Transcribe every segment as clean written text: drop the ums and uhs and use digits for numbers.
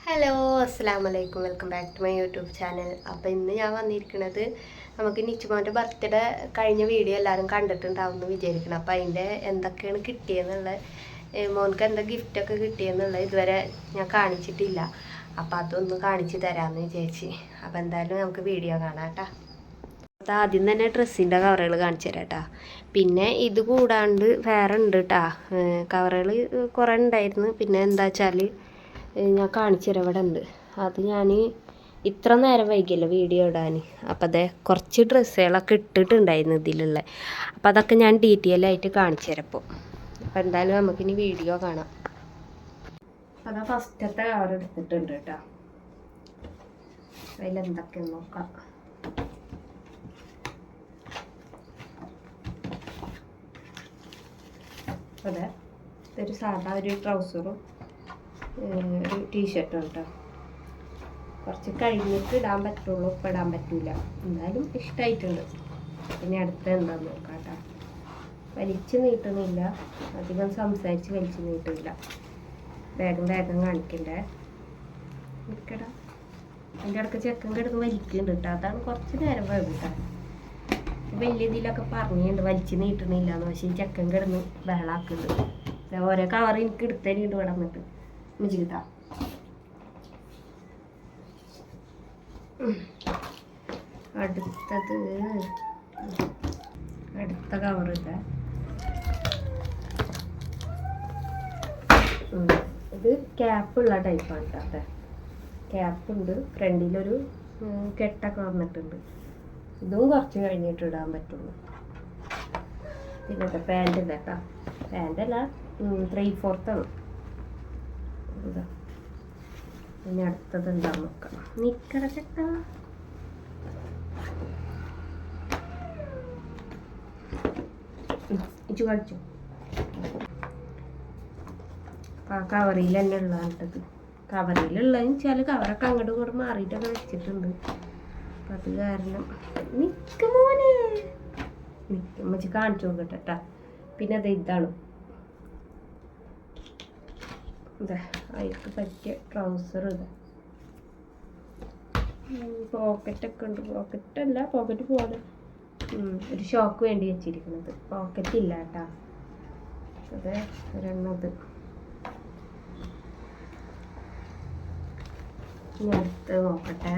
Hello അസ്സാം വലൈക്കും welcome back to my YouTube channel. അപ്പോൾ ഇന്ന് ഞാൻ വന്നിരിക്കുന്നത് നമുക്ക് നിച്ചുമോൻ്റെ ബർത്ത്ഡേ കഴിഞ്ഞ വീഡിയോ എല്ലാവരും കണ്ടിട്ടുണ്ടാവും എന്ന് വിചാരിക്കണം. അപ്പോൾ അതിൻ്റെ എന്തൊക്കെയാണ് കിട്ടിയെന്നുള്ള മോൻക്ക് എന്താ ഗിഫ്റ്റൊക്കെ കിട്ടിയെന്നുള്ളത് ഇതുവരെ ഞാൻ കാണിച്ചിട്ടില്ല. അപ്പോൾ അതൊന്ന് കാണിച്ച് തരാമെന്ന് വിചാരിച്ച്. അപ്പോൾ എന്തായാലും നമുക്ക് വീഡിയോ കാണാം കേട്ടോ. അത് ആദ്യം തന്നെ ഡ്രസ്സിൻ്റെ കവറുകൾ കാണിച്ചു തരാം കേട്ടോ. പിന്നെ ഇത് കൂടാണ്ട് വേറെ ഉണ്ട് കേട്ടോ. കവറുകൾ കുറേ ഉണ്ടായിരുന്നു. പിന്നെ എന്താ വെച്ചാൽ ഞാൻ കാണിച്ചു തരാം, ഇവിടെ ഉണ്ട്. അത് ഞാൻ ഇത്ര നേരം വൈകിയല്ലോ വീഡിയോ ഇടാൻ. അപ്പം അതെ കുറച്ച് ഡ്രസ്സുകളൊക്കെ ഇട്ടിട്ടുണ്ടായിരുന്നു ഇതിലുള്ള. അപ്പം അതൊക്കെ ഞാൻ ഡീറ്റെയിൽ ആയിട്ട് കാണിച്ചു തരാം ഇപ്പോൾ. അപ്പം എന്തായാലും നമുക്കിനി വീഡിയോ കാണാം. അതാ ഫസ്റ്റത്തെ കവർ എടുത്തിട്ടുണ്ട് കേട്ടോ. അതിലെന്തൊക്കെയെന്ന് നോക്കാം. അതെ ഇതൊരു സാധാ ഒരു ട്രൗസറും ഒരു ടീഷർട്ടും കേട്ടോ. കുറച്ച് കഴിഞ്ഞിട്ട് ഇടാൻ പറ്റുള്ളൂ, ഇപ്പം ഇടാൻ പറ്റില്ല. എന്തായാലും ഇഷ്ടമായിട്ടുണ്ട്. പിന്നെ അടുത്ത എന്താന്ന് നോക്കാം കേട്ടോ. വലിച്ചു നീട്ടുന്നില്ല, അധികം സംസാരിച്ച് വലിച്ചു നീട്ടില്ല. വേഗം വേഗം കാണിക്കണ്ടേ. നിൽക്കടാ, അതിൻ്റെ ഇടയ്ക്ക് ചെക്കൻ കിടന്ന് വലിക്കുന്നുണ്ട് കേട്ടോ. അതാണ് കുറച്ച് നേരം വേഗം. വലിയ ഇതിലൊക്കെ പറഞ്ഞിട്ടുണ്ട് വലിച്ചു നീട്ടണില്ല എന്ന്. പക്ഷേ ഈ ചെക്കൻ കിടന്ന് ബഹളാക്കുന്നുണ്ട്. ഓരോ കവർ എനിക്ക് എടുത്തരിണ്ട് ഇവിടെ വന്നിട്ട് മിജിട്ടാ. അടുത്ത കവർ ഇതാ. ഇത് ക്യാപ്പുള്ള ടൈപ്പാണ് കേട്ടോ. ക്യാപ്പുണ്ട്, ഫ്രണ്ടിലൊരു കെട്ടൊക്കെ വന്നിട്ടുണ്ട്. ഇതും കുറച്ച് കഴിഞ്ഞിട്ട് ഇടാൻ പറ്റുള്ളൂ. പിന്നെ പാൻറ് ഇല്ല കേട്ടോ. പാൻറ്റല്ല, 3/4 ഇതാ. പിന്നെ അടുത്തത് എന്താന്ന് നോക്കാം. നിക്കറ ചട്ട ഇച്ചു കളിച്ചു. ആ കവറിൽ തന്നെ ഉള്ളതാണിട്ടത്. കവറിലുള്ളതെന്ന് വെച്ചാൽ കവറൊക്കെ അങ്ങോട്ടും ഇങ്ങോട്ട് മാറിയിട്ടൊക്കെ വെച്ചിട്ടുണ്ട്. അപ്പം അത് കാരണം നിൽക്ക് മോനെ, നിൽക്കും വെച്ച് കാണിച്ചു നോക്കട്ടെ കേട്ടോ. പിന്നെ അത് ഇതാണ്. ഇതാ അതിക്ക് പറ്റിയ ട്രൗസർ. ഇതാ പോക്കറ്റൊക്കെ ഉണ്ട്. പോക്കറ്റല്ല, പോക്കറ്റ് പോലെ ഒരു ഷോക്ക് വേണ്ടി വെച്ചിരിക്കുന്നത്. പോക്കറ്റ് ഇല്ല കേട്ടോ. അത് ഒരെണ്ണത്. ഇനി അടുത്ത് നോക്കട്ടെ.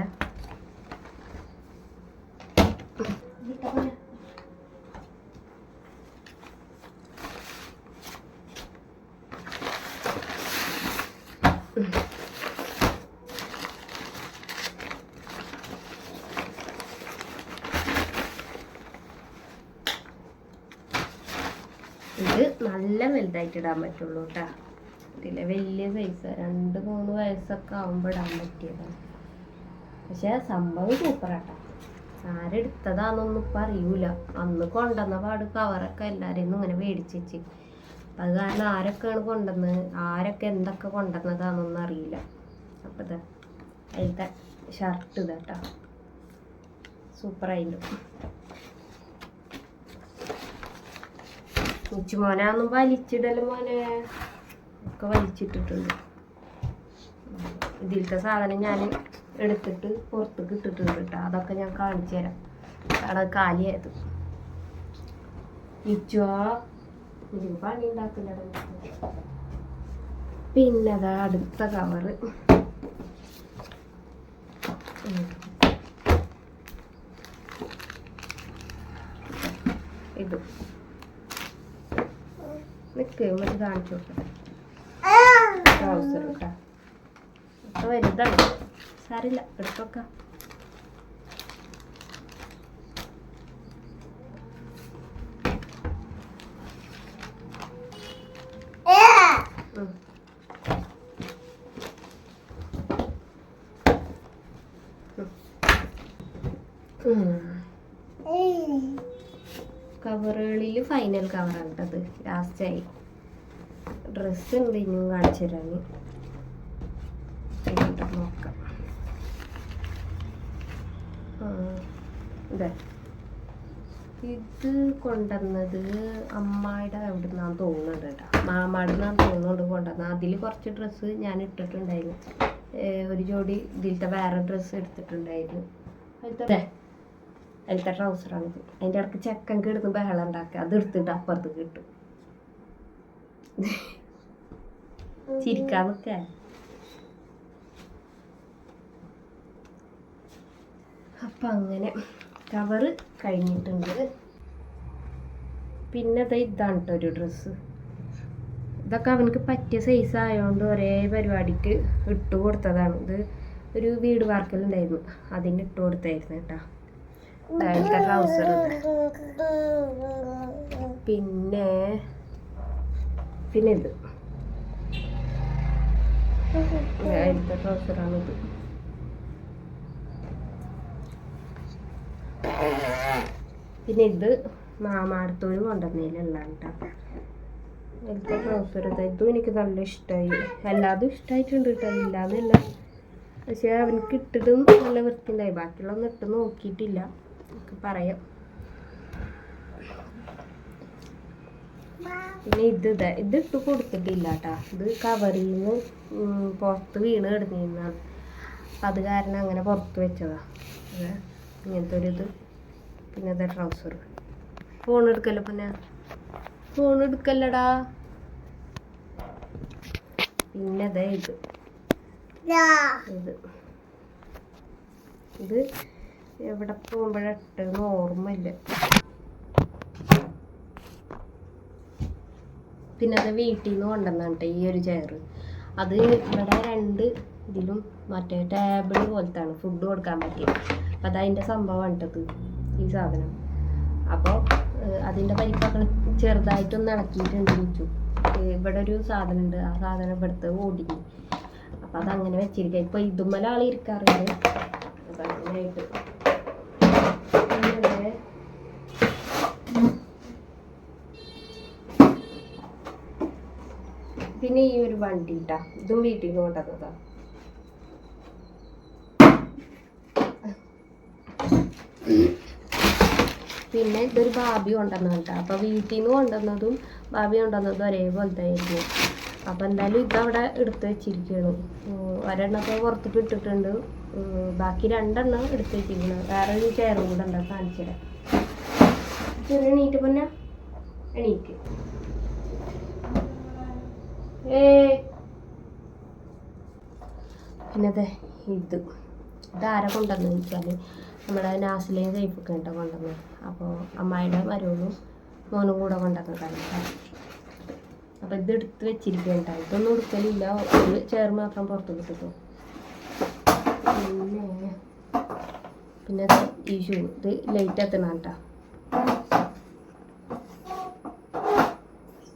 ഇത് നല്ല വലുതായിട്ട് ഇടാൻ പറ്റുള്ളൂ കേട്ടോ. ഇതിലെ വലിയ സൈസ് 2-3 വയസ്സൊക്കെ ആകുമ്പോൾ ഇടാൻ പറ്റിയതാണ്. പക്ഷെ സംഭവം സൂപ്പറാട്ടോ. ആരെടുത്തതാണെന്നൊന്നും ഇപ്പം അറിയൂല. അന്ന് കൊണ്ടുവന്ന പാട് കവറൊക്കെ എല്ലാവരെയും ഇങ്ങനെ മേടിച്ച് വെച്ച്. അപ്പം അത് കാരണം ആരൊക്കെയാണ് കൊണ്ടുവന്നത്, ആരൊക്കെ എന്തൊക്കെ കൊണ്ടുവന്നതാണെന്നൊന്നും അറിയില്ല. അപ്പം ഇത് അതിലത്തെ ഷർട്ട് ഇതാട്ടോ, സൂപ്പറായിരുന്നു. ഉച്ച മോനാന്നും വലിച്ചിടലും മോനെ ഒക്കെ വലിച്ചിട്ടിട്ടുണ്ട്. ഇതിലത്തെ സാധനം ഞാൻ എടുത്തിട്ട് പുറത്തേക്ക് ഇട്ടിട്ടുണ്ട് കേട്ടോ. അതൊക്കെ ഞാൻ കാണിച്ചു തരാം. അവിടെ കാലിയായത് ഇച്ചോ ഇതിന് പണി ഉണ്ടാക്കില്ല. പിന്നെ അതാ അടുത്ത കവറ്. ഇത് നിൽക്ക് മറ്റു കാണിച്ചു കൊടുക്കട്ടെ. ട്രൗസർ കേട്ടോ. ഒക്കെ വലുതാണ്, സാരില്ല, എടുത്തൊക്കെ. കവറുകളിൽ ഫൈനൽ കവറാണ് കേട്ടത്. ലാസ്റ്റായി. ഡ്രസ്സ് ഉണ്ട്, ഇനിയും കാണിച്ചു തരാൻ. നോക്കാം. ഇതെ ഇത് കൊണ്ടുവന്നത് അമ്മായിയുടെ അവിടെ നിന്നാണ് തോന്നുന്നുണ്ട് കേട്ടോ. മാമാടെ നിന്നാണ് തോന്നുന്നുണ്ട് കൊണ്ടുവന്നത്. അതിൽ കുറച്ച് ഡ്രസ്സ് ഞാൻ ഇട്ടിട്ടുണ്ടായിരുന്നു. ഒരു ജോഡി ഇതിലത്തെ വേറെ ഡ്രസ്സ് എടുത്തിട്ടുണ്ടായിരുന്നു. അതിലത്തെ ട്രൗസറാണിത്. അതിൻ്റെ ഇടയ്ക്ക് ചെക്കൻ കിടന്ന് ബഹളം ഉണ്ടാക്കുക, അത് എടുത്തിട്ട് അപ്പുറത്ത് കിട്ടും. ചിരിക്കാൻ നിൽക്കുക. അപ്പം അങ്ങനെ കവറ് കഴിഞ്ഞിട്ടുണ്ട്. പിന്നെ ഇതാണ് കേട്ടോ ഒരു ഡ്രസ്സ്. ഇതൊക്കെ അവനക്ക് പറ്റിയ സൈസ് ആയതുകൊണ്ട് ഒരേ പരിപാടിക്ക് ഇട്ട് കൊടുത്തതാണ്. ഇത് ഒരു വീട് വാർക്കലുണ്ടായിരുന്നു, അതിന് ഇട്ട് കൊടുത്തായിരുന്നു കേട്ടോ. അതിലത്തെ ട്രൗസർ പിന്നെ ഇത് അതിലത്തെ ട്രൗസറാണിത്. പിന്നെ ഇത് മാമാടത്തോട് കൊണ്ടുവന്നതിലുള്ള കേട്ടോ. അതിലത്തെ ട്രൗസർ ഇതും എനിക്ക് നല്ല ഇഷ്ടമായി. എല്ലാതും ഇഷ്ടമായിട്ടുണ്ട് കേട്ടോ, ഇല്ലാന്നല്ല. പക്ഷെ അവനക്ക് ഇട്ടിട്ടും നല്ല വൃത്തിയുണ്ടായി. ബാക്കിയുള്ളതൊന്നും ഇട്ട് നോക്കിയിട്ടില്ല, നമുക്ക് പറയാം. പിന്നെ ഇതിട്ട് കൊടുത്തിട്ടില്ല കേട്ടോ. ഇത് കവറിൽ നിന്ന് പുറത്ത് വീണ് കിടന്നിരുന്നതാണ്. അത് കാരണം അങ്ങനെ പുറത്ത് വെച്ചതാണ്. ഇങ്ങനത്തെ ഒരു ഇത്. പിന്നെ ഇതാ ട്രൗസർ. ഫോൺ എടുക്കല്ലോ, പിന്നെ ഫോൺ എടുക്കല്ലടാ. പിന്നെ ഇത് എവിടെ പോകുമ്പോഴിട്ടെന്ന് ഓർമ്മയില്ല. പിന്നെ അത് വീട്ടിൽ നിന്ന് കൊണ്ടുവന്നിട്ട് ഈ ഒരു ചെയർ. അത് ഇവിടെ 2 ഇതിലും മറ്റേ ടേബിൾ പോലത്താണ് ഫുഡ് കൊടുക്കാൻ പറ്റിയത്. അപ്പം അതതിൻ്റെ സംഭവമാണ് ഇട്ടത് ഈ സാധനം. അപ്പോൾ അതിൻ്റെ പരിപ്പൊക്കെ ചെറുതായിട്ടൊന്ന് ഇളക്കിയിട്ടുണ്ട് വെച്ചു. ഇവിടെ ഒരു സാധനം ഉണ്ട്, ആ സാധനം ഇവിടുത്തെ ഓടിഞ്ഞു. അപ്പം അതങ്ങനെ വെച്ചിരിക്കുക. ഇപ്പോൾ ഇതുമ്മല ആൾ ഇരിക്കാറുണ്ട്. അപ്പം അങ്ങനെയായിട്ട് പിന്നെ ഈ ഒരു വണ്ടി ഇട്ടാ, ഇതും വീട്ടിൽ നിന്ന് കൊണ്ടുവന്നതാ. പിന്നെ ഇതൊരു ബാബി കൊണ്ടുവന്നത് കേട്ടോ. അപ്പോൾ വീട്ടിൽ നിന്ന് കൊണ്ടുവന്നതും ബാബി കൊണ്ടുവന്നതും ഒരേപോലത്തെ ആയിരുന്നു. അപ്പോൾ എന്തായാലും ഇതവിടെ എടുത്ത് വെച്ചിരിക്കുകയാണ്. ഒരെണ്ണത്തെ പുറത്തേക്ക് ഇട്ടിട്ടുണ്ട്, ബാക്കി 2 എണ്ണം എടുത്ത് വെച്ചിരിക്കണം. വേറെ ഒരു ചെയറും കൂടെ ഉണ്ട്, കാണിച്ചിടാം. ചെറിയ എണീറ്റ് പൊന്നെ എണീക്ക്. പിന്നെ ഇതാരെ കൊണ്ടുവന്നു വെച്ചാൽ നമ്മുടെ നാസിലെയും സൈഫൊക്കെ ഉണ്ടോ കൊണ്ടുവന്നത്. അപ്പോൾ അമ്മായിയുടെ മരുവും മോനും കൂടെ കൊണ്ടുവന്നതാണ്. അപ്പോൾ ഇത് എടുത്ത് വെച്ചിരിക്കുകയുണ്ടായി. ഇതൊന്നും എടുക്കലില്ല, ഒരു ചെയർ മാത്രം പുറത്ത് കിട്ടും. പിന്നെ ഈ ഷൂ, ഇത് ലൈറ്റ് എത്തണം കേട്ടോ.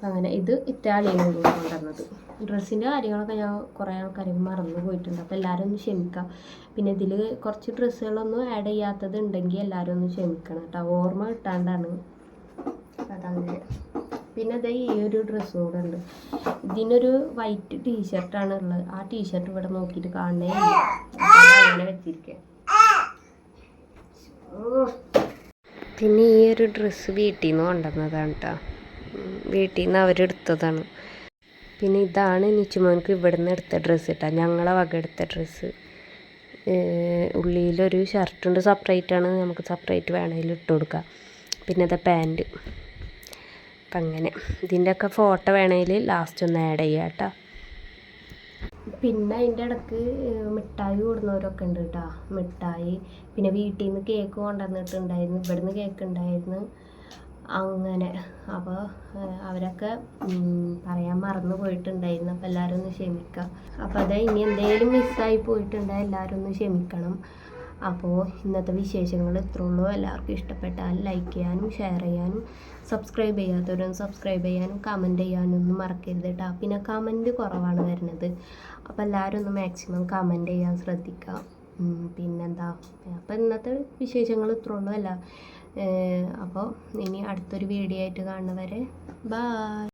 അങ്ങനെ ഇത് ഇറ്റാലിയൻ കൊണ്ടുവന്നത്. ഡ്രസ്സിൻ്റെ കാര്യങ്ങളൊക്കെ ഞാൻ കുറേ ആൾക്കാർക്ക് മറന്നു പോയിട്ടുണ്ട്. അപ്പോൾ എല്ലാവരും ഒന്ന് ക്ഷമിക്കാം. പിന്നെ ഇതിൽ കുറച്ച് ഡ്രസ്സുകളൊന്നും ആഡ് ചെയ്യാത്തത് ഉണ്ടെങ്കിൽ എല്ലാവരും ഒന്ന് ക്ഷമിക്കണം കേട്ടോ, ഓർമ്മ കിട്ടാണ്ടാണ് അതങ്ങനെ. പിന്നെ ഈ ഒരു ഡ്രസ്സും കൂടെ ഉണ്ട്. ഇതിനൊരു വൈറ്റ് ടീഷർട്ടാണ് ഉള്ളത്. ആ ടീഷർട്ട് ഇവിടെ നോക്കിയിട്ട് കാണണേ ഇല്ല, അങ്ങനെ വെച്ചിരിക്കുക. പിന്നെ ഈ ഒരു ഡ്രസ്സ് വീട്ടിൽ നിന്ന് കൊണ്ടുവന്നതാണ് കേട്ടോ, വീട്ടിൽ നിന്ന് അവരെടുത്തതാണ്. പിന്നെ ഇതാണ് നിച്ചുമോൻക്ക് ഇവിടെ നിന്ന് എടുത്ത ഡ്രസ്സ് കേട്ടോ, ഞങ്ങളെ വക എടുത്ത ഡ്രസ്സ്. ഉള്ളിലൊരു ഷർട്ടുണ്ട്, സെപ്പറേറ്റാണ്, നമുക്ക് സെപ്പറേറ്റ് വേണമെങ്കിൽ ഇട്ട് കൊടുക്കാം. പിന്നെ പാൻറ്റ്. അപ്പം അങ്ങനെ ഇതിൻ്റെയൊക്കെ ഫോട്ടോ വേണമെങ്കിൽ ലാസ്റ്റ് ഒന്ന് ആഡ് ചെയ്യാം കേട്ടോ. പിന്നെ അതിൻ്റെ ഇടയ്ക്ക് മിഠായി കൂടുന്നവരൊക്കെ ഉണ്ട് കേട്ടോ, മിഠായി. പിന്നെ വീട്ടിൽ നിന്ന് കേക്ക് കൊണ്ടുവന്നിട്ടുണ്ടായിരുന്നു, ഇവിടെ നിന്ന് കേക്ക് ഉണ്ടായിരുന്നു. അങ്ങനെ അപ്പോൾ അവരൊക്കെ പറയാൻ മറന്നു പോയിട്ടുണ്ടായിരുന്നു. അപ്പോൾ എല്ലാവരും ഒന്ന് ക്ഷമിക്കുക. അപ്പോൾ ഇനി എന്തെങ്കിലും മിസ്സായി പോയിട്ടുണ്ടെങ്കിൽ എല്ലാവരും ഒന്ന് ക്ഷമിക്കണം. അപ്പോൾ ഇന്നത്തെ വിശേഷങ്ങൾ ഇത്രേ ഉള്ളൂ. എല്ലാവർക്കും ഇഷ്ടപ്പെട്ടാൽ ലൈക്ക് ചെയ്യാനും ഷെയർ ചെയ്യാനും സബ്സ്ക്രൈബ് ചെയ്യാത്തവരൊന്ന് സബ്സ്ക്രൈബ് ചെയ്യാനും കമൻറ്റ് ചെയ്യാനൊന്നും മറക്കരുത് കേട്ടോ. പിന്നെ കമൻറ്റ് കുറവാണ് വരുന്നത്, അപ്പോൾ എല്ലാവരും ഒന്ന് മാക്സിമം കമൻറ്റ് ചെയ്യാൻ ശ്രദ്ധിക്കുക. പിന്നെന്താ, അപ്പോൾ ഇന്നത്തെ വിശേഷങ്ങൾ ഇത്രേ ഉള്ളൂ. അപ്പോൾ ഇനി അടുത്തൊരു വീഡിയോ ആയിട്ട് കാണുന്നവരെ ബൈ.